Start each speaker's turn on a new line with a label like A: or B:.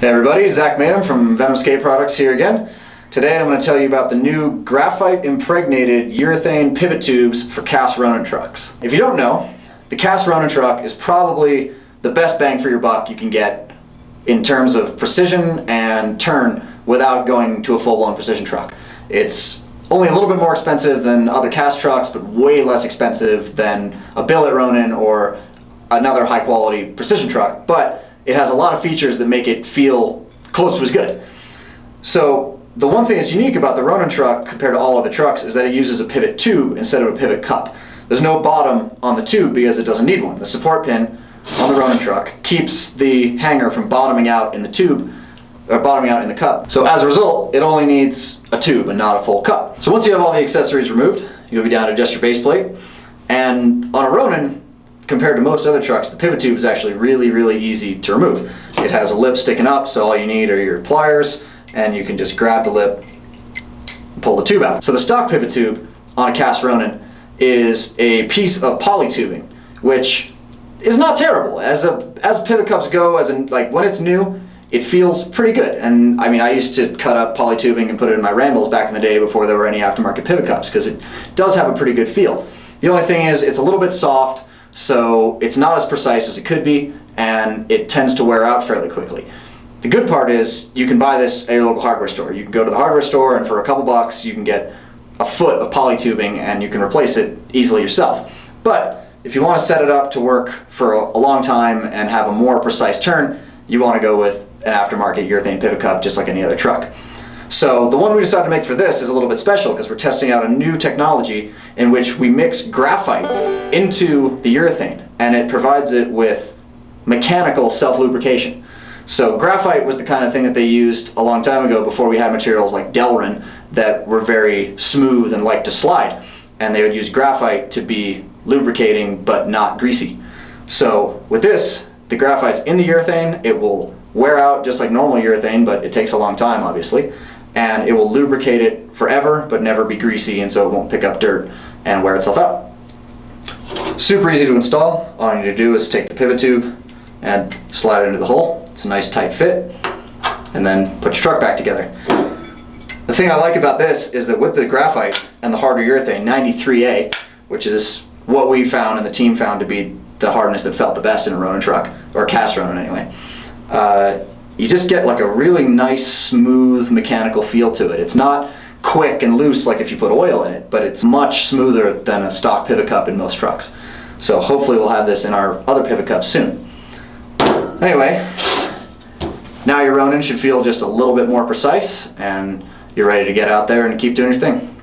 A: Hey everybody, Zach Venom from Venom Skate Products here again. Today I'm going to tell you about the new Graphite Impregnated Urethane Pivot Tubes for cast Ronin trucks. If you don't know, the cast Ronin truck is probably the best bang for your buck you can get in terms of precision and turn without going to a full-blown precision truck. It's only a little bit more expensive than other cast trucks, but way less expensive than a billet Ronin or another high-quality precision truck, but it has a lot of features that make it feel close to as good. So the one thing that's unique about the Ronin truck compared to all other trucks is that it uses a pivot tube instead of a pivot cup. There's no bottom on the tube because it doesn't need one. The support pin on the Ronin truck keeps the hanger from bottoming out in the tube, or bottoming out in the cup. So as a result, it only needs a tube and not a full cup. So once you have all the accessories removed, you'll be down to just your base plate. And on a Ronin, compared to most other trucks, the pivot tube is actually really easy to remove. It has a lip sticking up, so all you need are your pliers, and you can just grab the lip and pull the tube out. So the stock pivot tube on a cast Ronin is a piece of poly tubing, which is not terrible. As pivot cups go, like when it's new, it feels pretty good. And I mean, I used to cut up poly tubing and put it in my Randalls back in the day before there were any aftermarket pivot cups, because it does have a pretty good feel. The only thing is it's a little bit soft, so it's not as precise as it could be, and it tends to wear out fairly quickly. The good part is you can buy this at your local hardware store. You can go to the hardware store and for a couple bucks you can get a foot of poly tubing and you can replace it easily yourself. But if you want to set it up to work for a long time and have a more precise turn, you want to go with an aftermarket urethane pivot cup just like any other truck. So the one we decided to make for this is a little bit special because we're testing out a new technology in which we mix graphite into the urethane, and it provides it with mechanical self-lubrication. So graphite was the kind of thing that they used a long time ago before we had materials like Delrin that were very smooth and like to slide, and they would use graphite to be lubricating but not greasy. So with this, the graphite's in the urethane, it will wear out just like normal urethane, but it takes a long time obviously, and it will lubricate it forever but never be greasy, and so it won't pick up dirt and wear itself out. Super easy to install. All you need to do is take the pivot tube and slide it into the hole. It's a nice tight fit, and then put your truck back together. The thing I like about this is that with the graphite and the harder urethane, 93A, which is what we found and the team found to be the hardness that felt the best in a Ronin truck, or a cast Ronin anyway, you just get like a really nice smooth mechanical feel to it. It's not quick and loose like if you put oil in it, but it's much smoother than a stock pivot cup in most trucks. So hopefully we'll have this in our other pivot cups soon. Anyway, now your Ronin should feel just a little bit more precise and you're ready to get out there and keep doing your thing.